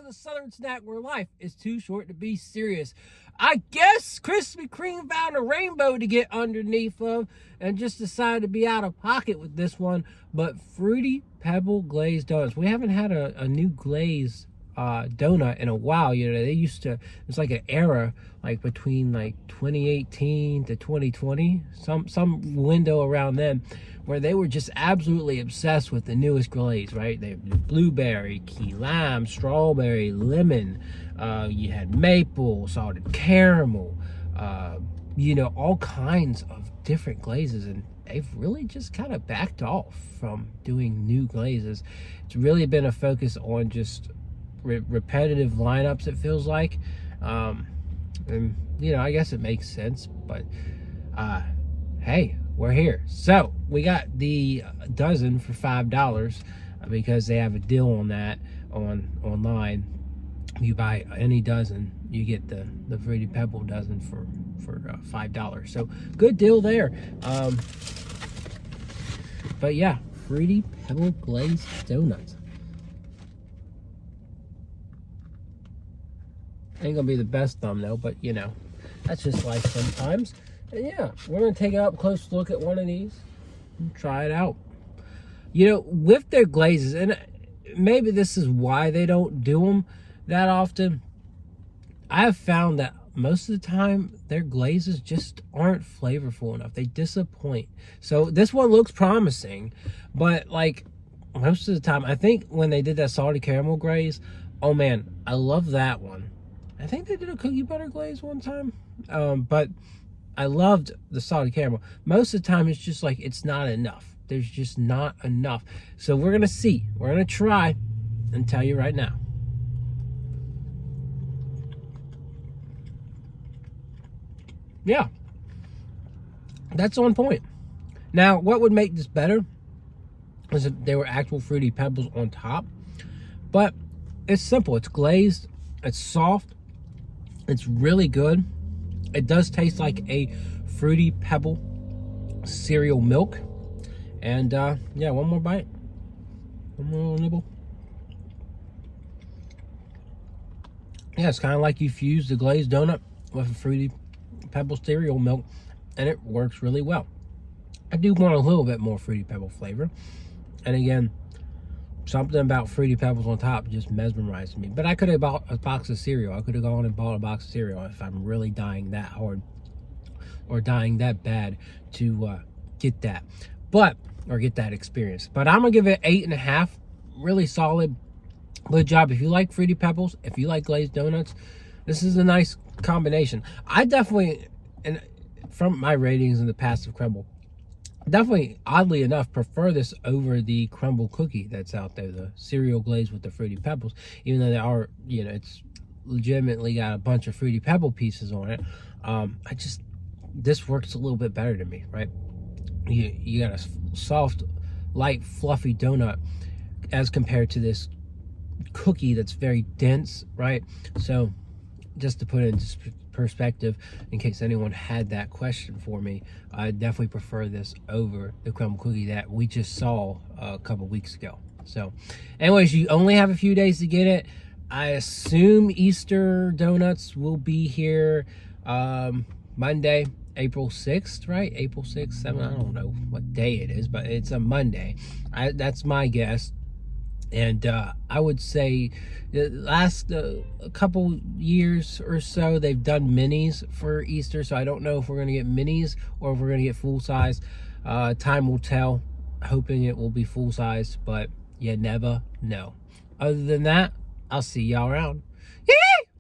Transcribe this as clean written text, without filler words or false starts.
the Southern snack where life is too short to be serious. I guess Krispy Kreme found a rainbow to get underneath of and just decided to be out of pocket with this one. But Fruity Pebble Glazed Donuts. We haven't had a new Glaze donut in a while. You know, they used to, it's like an era like between like 2018 to 2020, some window around then, where they were just absolutely obsessed with the newest Glaze, right? They had blueberry, key lime, strawberry, lemon, you had maple, salted caramel, you know, all kinds of different glazes, and they've really just kind of backed off from doing new glazes. It's really been a focus on just repetitive lineups, it feels like. And you know, I guess it makes sense, but hey, we're here. So we got the dozen for $5 because they have a deal on that online. You buy any dozen, you get the Fruity Pebble dozen for $5. So good deal there. But yeah, Fruity Pebble Glazed Donuts. Ain't gonna be the best thumbnail, but you know, that's just life sometimes. And yeah, we're gonna take an up close look at one of these and try it out. You know, with their glazes, and maybe this is why they don't do them that often, I have found that most of the time their glazes just aren't flavorful enough. They disappoint. So this one looks promising, but like most of the time, I think when they did that salted caramel glaze, oh man, I love that one. I think they did a cookie butter glaze one time, but I loved the salted caramel. Most of the time, it's just like, it's not enough. There's just not enough. So we're going to see. We're going to try and tell you right now. Yeah, that's on point. Now, what would make this better is if there were actual Fruity Pebbles on top. But it's simple. It's glazed. It's soft. It's really good. It does taste like a Fruity Pebble cereal milk. And yeah, one more bite. One more little nibble. Yeah, it's kind of like you fuse the glazed donut with a Fruity Pebble cereal milk, and it works really well. I do want a little bit more Fruity Pebble flavor. And again, something about Fruity Pebbles on top just mesmerized me. But I could have bought a box of cereal. I could have gone and bought a box of cereal if I'm really dying that hard or dying that bad to get that. Or get that experience. But I'm going to give it 8.5. Really solid. Good job. If you like Fruity Pebbles, if you like glazed donuts, this is a nice combination. I definitely, and from my ratings in the past of Crumble, definitely, oddly enough, prefer this over the crumble cookie that's out there, the cereal glaze with the Fruity Pebbles. Even though they are, you know, it's legitimately got a bunch of Fruity Pebble pieces on it. This works a little bit better to me, right? You got a soft, light, fluffy donut as compared to this cookie that's very dense, right? So just to put it into perspective, in case anyone had that question for me, I definitely prefer this over the crumble cookie that we just saw a couple weeks ago. So anyways, you only have a few days to get it. I assume Easter donuts will be here Monday, April 6th, right? April 6th, 7th, I don't know what day it is, but it's a Monday. That's my guess. And I would say the last couple years or so, they've done minis for Easter. So I don't know if we're going to get minis or if we're going to get full size. Time will tell. Hoping it will be full size, but you never know. Other than that, I'll see y'all around. Yeah!